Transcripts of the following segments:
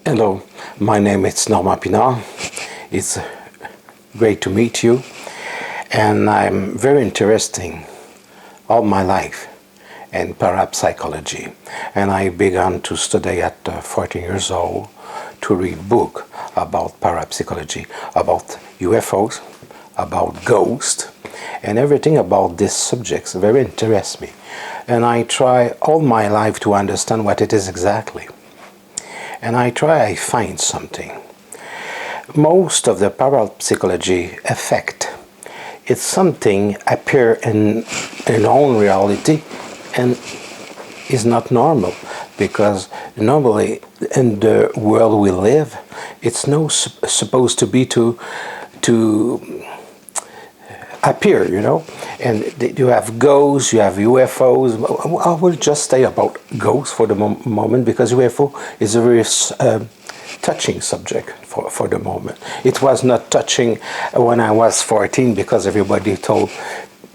Hello, my name is Pinard. It's great to meet you, and I'm very interested all my life in parapsychology, and I began to study at 14 years old to read book about parapsychology, about UFOs, about ghosts, and everything about these subjects very interests me, and I try all my life to understand what it is exactly. And I find something. Most of the parapsychology effect, it's something appear in own reality and is not normal, because normally in the world we live, it's not supposed to be to appear, and you have ghosts, you have UFOs. I will just stay about ghosts for the moment, because UFO is a very touching subject for the moment. It was not touching when I was 14, because everybody told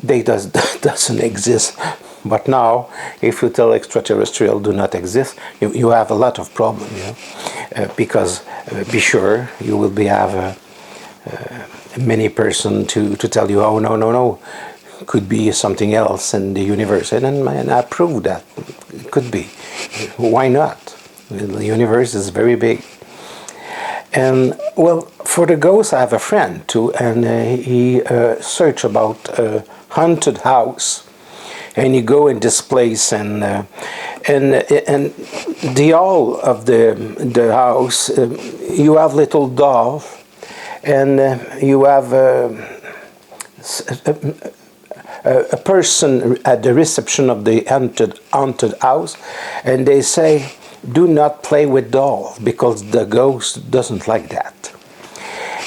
they doesn't exist. But now, if you tell extraterrestrial do not exist, you have a lot of problems, because be sure you will have many person to tell you, oh no, could be something else in the universe, and I prove that it could be. Why not? The universe is very big. And well, for the ghosts, I have a friend too, and he search about haunted house, and you go in this place, and the hall of the house, you have little dolls. And you have a person at the reception of the haunted house, and they say, do not play with dolls, because the ghost doesn't like that.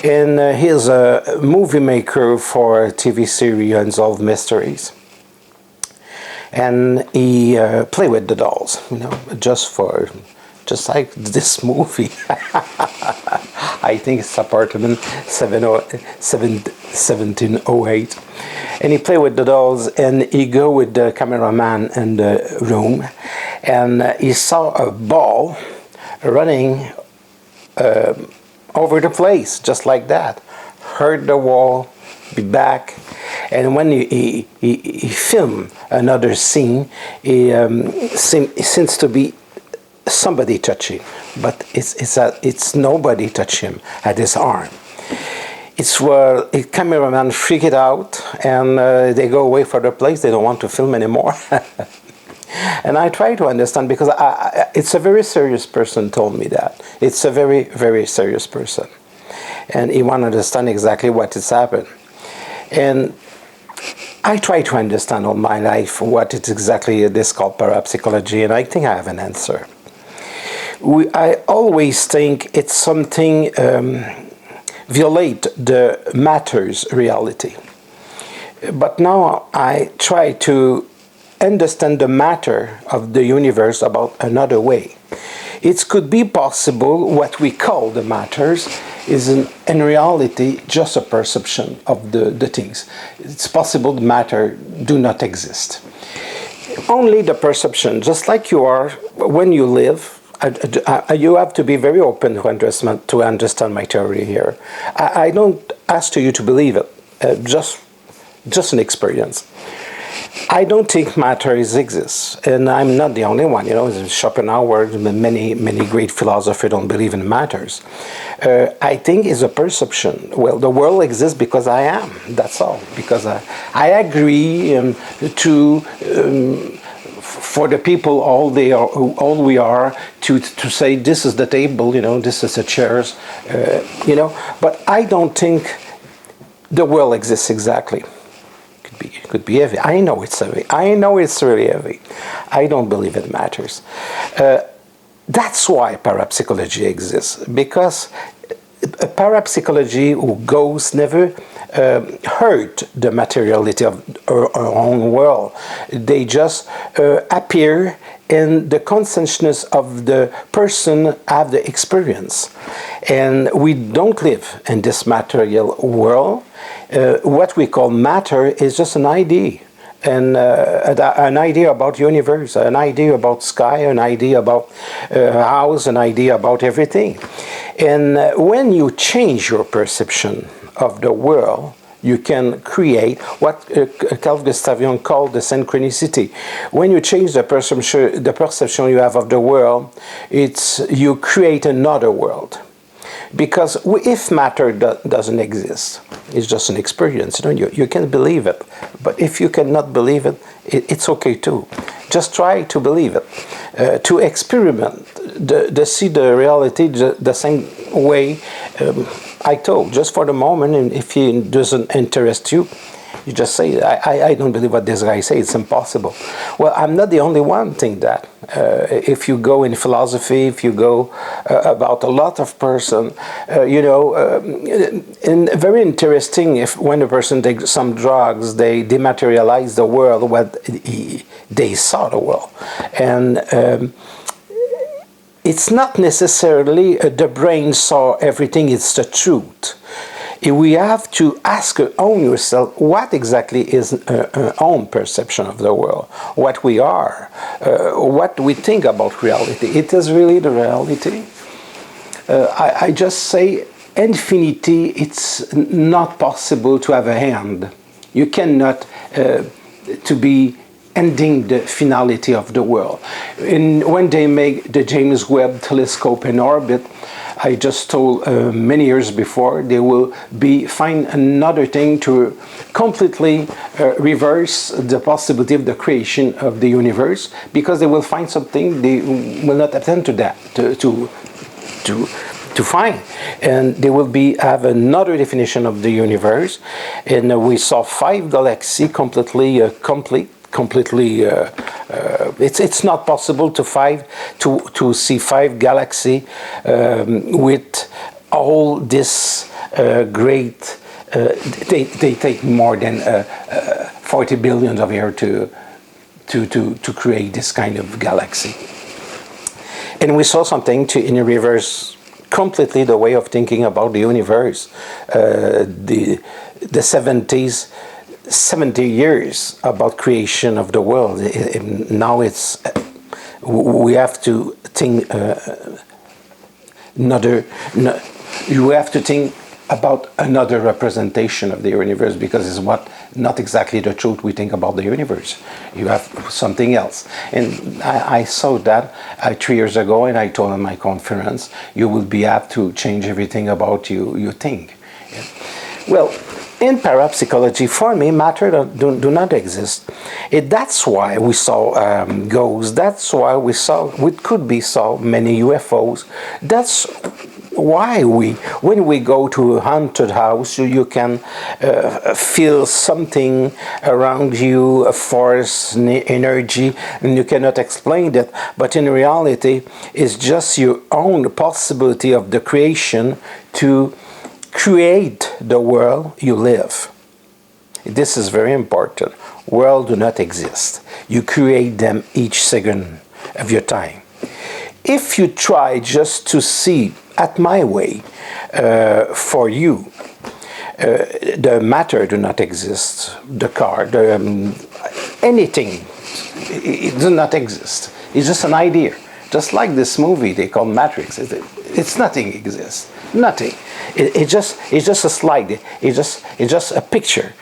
And he's a movie maker for TV series Unsolved Mysteries. And he play with the dolls, just like this movie. I think it's apartment 1708. And he play with the dolls, and he go with the cameraman in the room, and he saw a ball running over the place, just like that. Heard the wall, be back. And when he filmed another scene, it seems to be somebody touching, but it's nobody touch him at his arm. It's where the cameraman freak it out, and they go away for the place. They don't want to film anymore. And I try to understand, because it's a very serious person told me that. It's a very, very serious person, and he want to understand exactly what has happened. And I try to understand all my life what it's exactly this called parapsychology, and I think I have an answer. I always think it's something violate the matter's reality. But now I try to understand the matter of the universe about another way. It could be possible what we call the matters is in reality just a perception of the things. It's possible the matter do not exist. Only the perception, just like you are when you live. You have to be very open to understand my theory here. I don't ask you to believe it, just an experience. I don't think matter exists, and I'm not the only one. Schopenhauer, many great philosophers don't believe in matters. I think it's a perception. Well, the world exists because I am. That's all. Because I agree to. For the people, all we are to say this is the table, this is the chairs, But I don't think the world exists exactly. Could be heavy. I know it's heavy. I know it's really heavy. I don't believe it matters. That's why parapsychology exists, because parapsychology goes never hurt the materiality of our own world. They just appear in the consciousness of the person have the experience. And we don't live in this material world. What we call matter is just an idea. and an idea about universe, an idea about sky, an idea about house, an idea about everything. And when you change your perception of the world, you can create what Carl Gustav Jung called the synchronicity. When you change the perception you have of the world, you create another world. Because if matter doesn't exist, it's just an experience. You can believe it, but if you cannot believe it, it's okay too. Just try to believe it, to experiment, to see the reality the same way I told. Just for the moment, and if it doesn't interest you, you just say, I don't believe what this guy says, it's impossible. Well, I'm not the only one think that. If you go in philosophy, if you go about a lot of person, and very interesting, if when a person takes some drugs, they dematerialize the world, what they saw the world. And it's not necessarily the brain saw everything, it's the truth. We have to ask yourself what exactly is our own perception of the world, what we are, what we think about reality. It is really the reality. I just say infinity, it's not possible to have a hand. You cannot to be ending the finality of the world. And when they make the James Webb telescope in orbit, I just told many years before, they will find another thing to completely reverse the possibility of the creation of the universe, because they will find something they will not attend to that, to find, and they will have another definition of the universe. And we saw 5 galaxies completely complete. It's not possible to see 5 galaxies with all this great. They take more than 40 billion of years to create this kind of galaxy. And we saw something in reverse completely the way of thinking about the universe. The 70 years about creation of the world. Now we have to think you have to think about another representation of the universe, because it's not exactly the truth we think about the universe. You have something else. And I saw that 3 years ago, and I told in my conference, you will be apt to change everything about you think. Well, in parapsychology, for me, matter do not exist. That's why we saw ghosts. That's why we saw many UFOs. That's why when we go to a haunted house, you can feel something around you, a force, energy, and you cannot explain that. But in reality, it's just your own possibility of the creation to create the world you live. This is very important. Worlds do not exist. You create them each second of your time. If you try just to see at my way, for you, the matter do not exist. The car, anything, it does not exist. It's just an idea. Just like this movie they call Matrix. It's nothing exists. Nothing. It's just a slide. It's just a picture.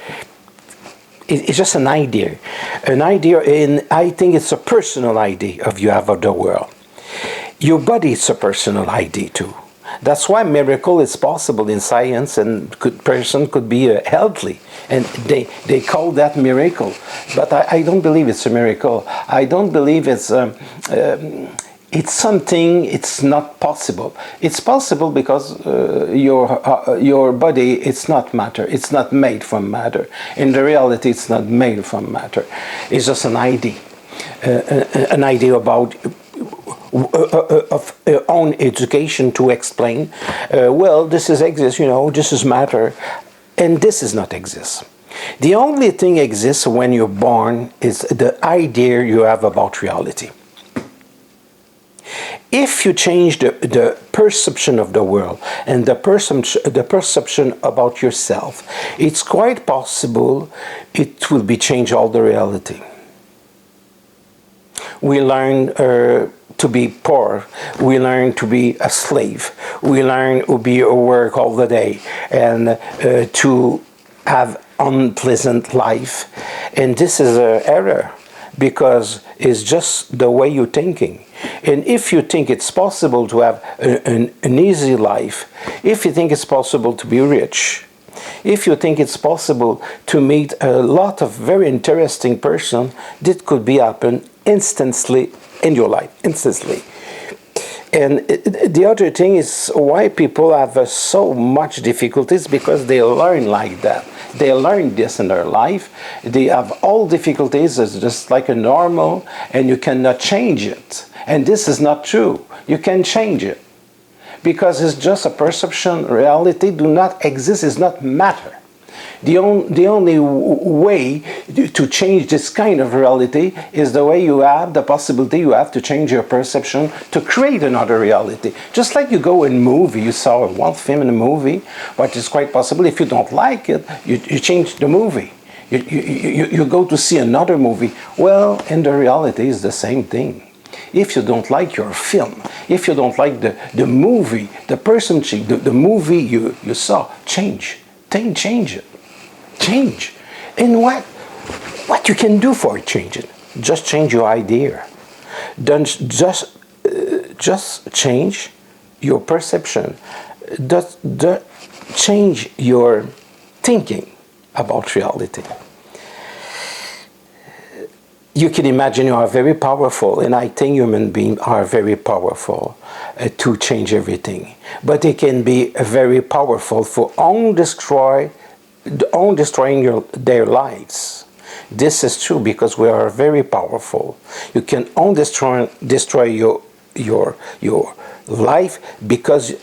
It's just an idea. An idea, and I think it's a personal idea of you have of the world. Your body is a personal ID too. That's why miracle is possible in science, and person could be healthy, and they call that miracle. But I don't believe it's a miracle. I don't believe it's something. It's not possible. It's possible because your body, it's not matter. It's not made from matter. In the reality, it's not made from matter. It's just an idea, an idea about of own education to explain, well, this is exists, this is matter, and this is not exist. The only thing exists when you're born is the idea you have about reality. if you change the perception of the world and the perception about yourself, it's quite possible it will be change all the reality. We learn to be poor. We learn to be a slave. We learn to be at work all the day and to have unpleasant life. And this is an error, because it's just the way you're thinking. And if you think it's possible to have an easy life, if you think it's possible to be rich, if you think it's possible to meet a lot of very interesting person, that could be happen instantly in your life, instantly. And the other thing is why people have so much difficulties, because they learn like that. They learn this in their life. They have all difficulties as just like a normal, and you cannot change it. And this is not true. You can change it, because it's just a perception. Reality do not exist, is not matter. The only way to change this kind of reality is the way you have the possibility you have to change your perception to create another reality. Just like you go in movie, you saw one film in a movie, but it's quite possible if you don't like it, you change the movie. You go to see another movie. Well, in the reality is the same thing. If you don't like your film, if you don't like the movie, the person, the movie you saw, change it. Change. And what you can do for it, change it? Just change your idea. Don't just change your perception. Just change your thinking about reality. You can imagine you are very powerful, and I think human beings are very powerful to change everything. But they can be very powerful for destroying their lives. This is true because we are very powerful. You can only destroy your life because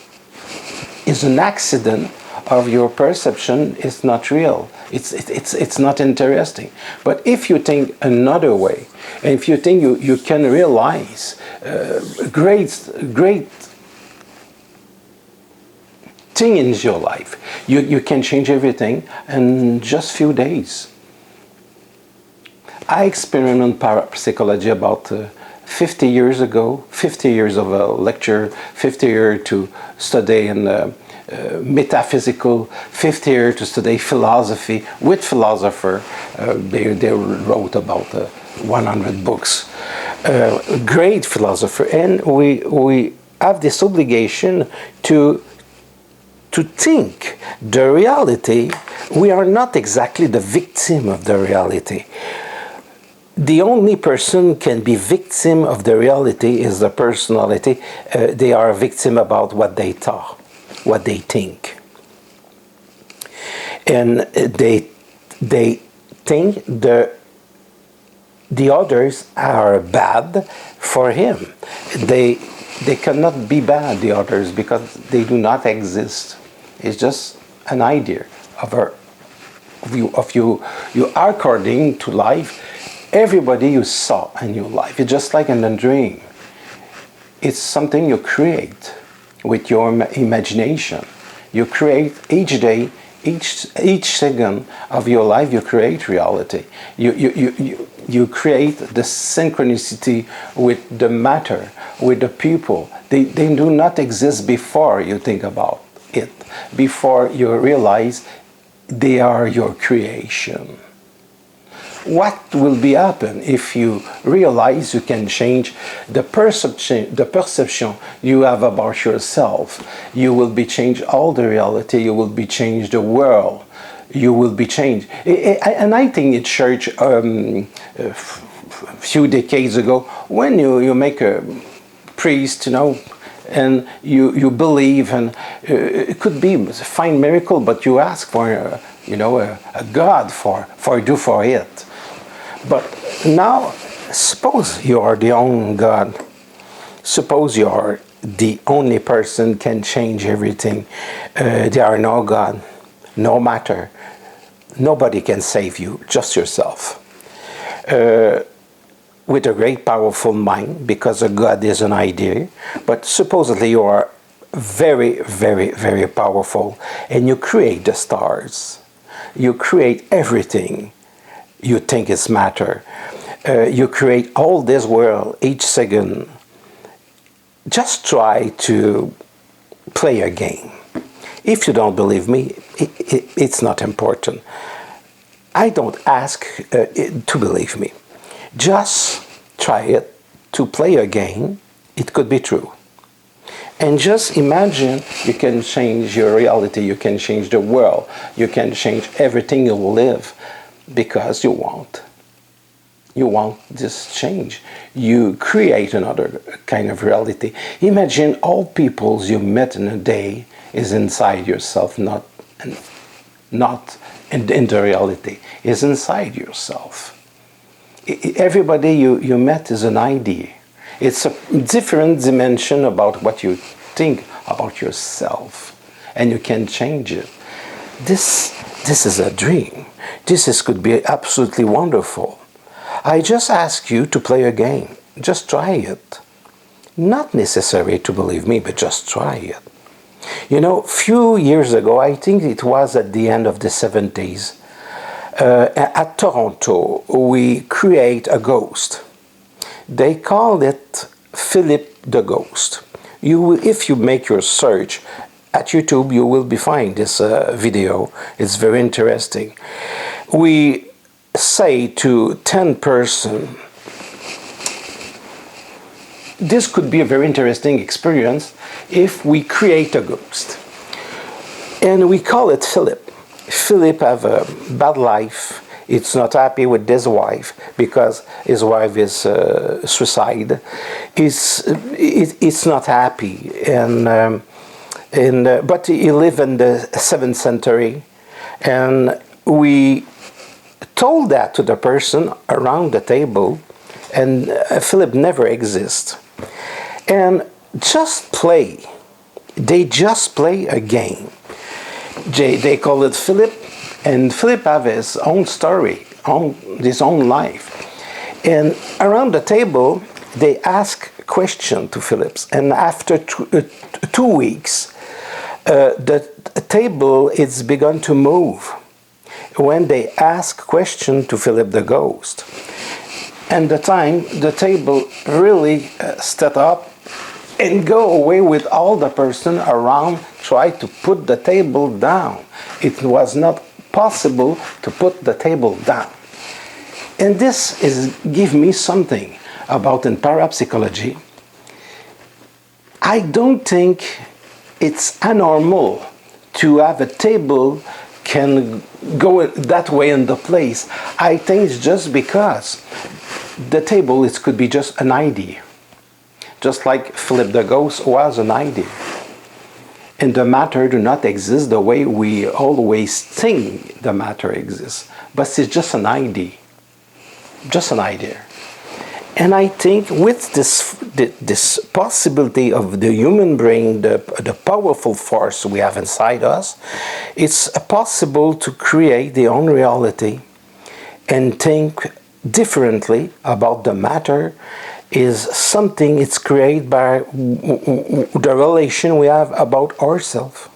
it's an accident of your perception. It's not real. It's not interesting. But if you think another way, and if you think you can realize great thing in your life, you can change everything in just few days. I experimented parapsychology about 50 years ago, 50 years of a lecture, 50 years to study in metaphysical, 50 years to study philosophy with philosopher. They wrote about 100 books. Great philosopher, and we have this obligation to think the reality. We are not exactly the victim of the reality. The only person can be victim of the reality is the personality. They are a victim about what they thought, what they think. And they think the others are bad for him. They cannot be bad, the others, because they do not exist. It's just an idea of you are according to life. Everybody you saw in your life, it's just like in a dream. It's something you create with your imagination. You create each day, each second of your life. You create reality. You create the synchronicity with the matter, with the people. They do not exist before you think about it, before you realize they are your creation. What will be happen if you realize you can change the perception you have about yourself? You will be changed all the reality. You will be changed the world. You will be changed. And I think in church a few decades ago, when you make a priest, and you believe, and it could be a fine miracle, but you ask for a God for it. But now, suppose you are the only God. Suppose you are the only person can change everything. There are no God, no matter. Nobody can save you, just yourself. with a great powerful mind, because a God is an idea, but supposedly you are very, very, very powerful, and you create the stars. You create everything you think is matter. You create all this world each second. Just try to play a game. If you don't believe me, it's not important. I don't ask to believe me. Just try it, to play a game. It could be true. And just imagine you can change your reality, you can change the world, you can change everything you live, because you want. You want this change. You create another kind of reality. Imagine all peoples you met in a day is inside yourself, not in the reality, is inside yourself. Everybody you met is an idea. It's a different dimension about what you think about yourself, and you can change it. This is a dream. Could be absolutely wonderful. I just ask you to play a game. Just try it. Not necessary to believe me, but just try it. You know, few years ago, I think it was at the end of the 70s, at Toronto, we create a ghost. They call it Phillip the Ghost. If you make your search at YouTube, you will find this video. It's very interesting. We say to 10 persons, this could be a very interesting experience if we create a ghost. And we call it Phillip. Phillip have a bad life. It's not happy with his wife because his wife is suicide. It's not happy, but he lived in the 7th century, and we told that to the person around the table, and Phillip never exists. And they just play a game. They call it Phillip, and Phillip have his own story, his own life. And around the table, they ask question to Phillip, and after 2 weeks, the table is begun to move when they ask question to Phillip the ghost. And the table really stood up and go away with all the person around, try to put the table down. It was not possible to put the table down. And this give me something about in parapsychology. I don't think it's abnormal to have a table can go that way in the place. I think it's just because the table could be just an idea. Just like Phillip the Ghost was an idea. And the matter do not exist the way we always think the matter exists. But it's just an idea. Just an idea. And I think with this possibility of the human brain, the powerful force we have inside us, it's possible to create the own reality and think differently about the matter. Is something it's created by the relation we have about ourselves.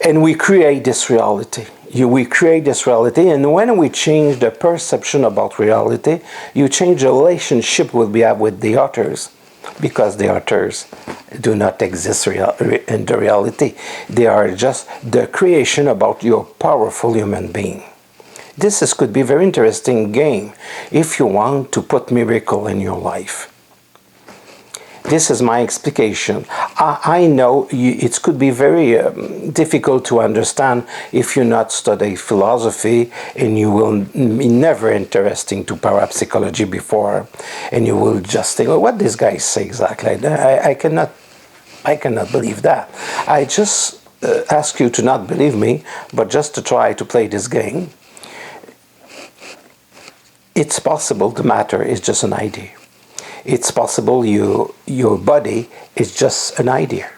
And we create this reality. We create this reality, and when we change the perception about reality, you change the relationship we have with the others, because the others do not exist in the reality. They are just the creation about your powerful human being. This could be a very interesting game if you want to put miracle in your life. This is my explication. I know it could be very difficult to understand if you not study philosophy, and you will be never interesting to parapsychology before, and you will just think, oh, what this guy say exactly? I cannot believe that. I just ask you to not believe me, but just to try to play this game. It's possible the matter is just an idea. It's possible your body is just an idea.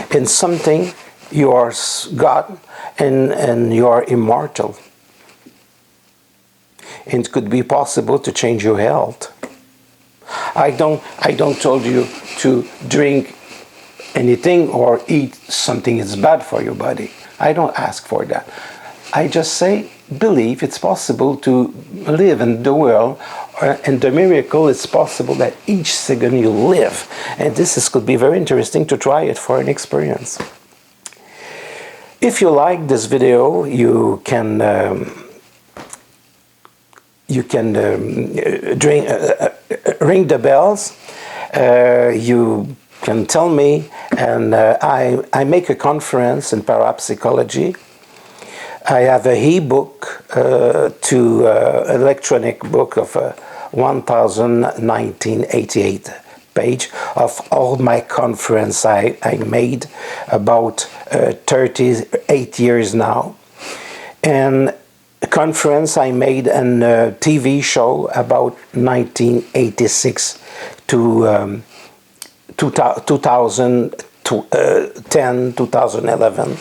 And something you are God and you are immortal. and it could be possible to change your health. I don't told you to drink anything or eat something that's bad for your body. I don't ask for that. I just say, believe it's possible to live in the world, and the miracle is possible that each second you live. And could be very interesting to try it for an experience. If you like this video, you can ring the bells. You can tell me, and I make a conference in parapsychology. I have a e-book to electronic book of 1988 page of all my conference I made about 38 years now, and a conference I made and a TV show about 1986 to 2010, 2011,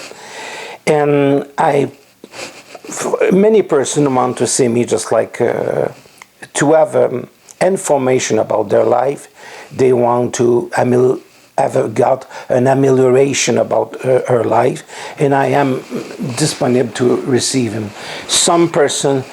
and many persons want to see me just like to have information about their life. They want to have got an amelioration about her life, and I am disponible to receive him. Some person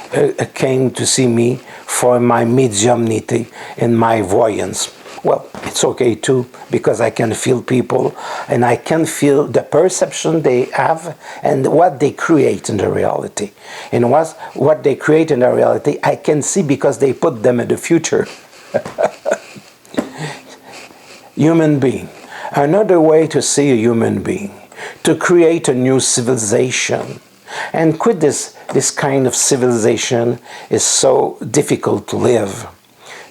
came to see me for my mediumnity and my voyance. Well, it's okay too, because I can feel people, and I can feel the perception they have and what they create in the reality. And what they create in the reality, I can see because they put them in the future. Human being. Another way to see a human being, to create a new civilization. And quit this kind of civilization is so difficult to live,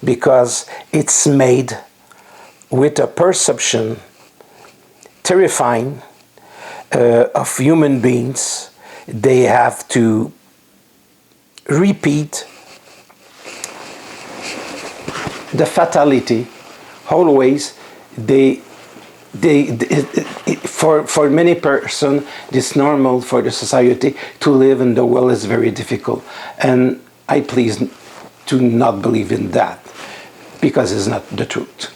because it's made with a perception terrifying of human beings. They have to repeat the fatality always. For many persons, it's normal for the society to live in the world is very difficult, and I please do not believe in that, because it's not the truth.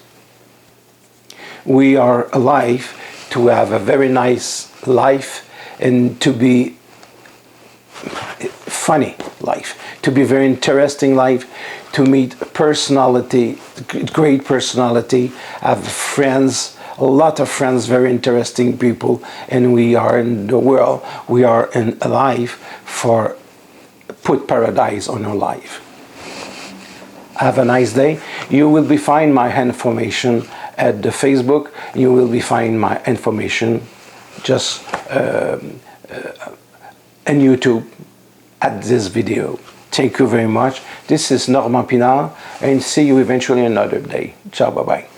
We are alive to have a very nice life, and to be funny life, to be very interesting life, to meet personality, great personality, have friends, a lot of friends, very interesting people, and we are in the world, we are alive for put paradise on our life. Have a nice day. You will be find my information at the Facebook. You will be find my information just on YouTube at this video. Thank you very much. This is Normand Pinard, and see you eventually another day. Ciao, bye-bye.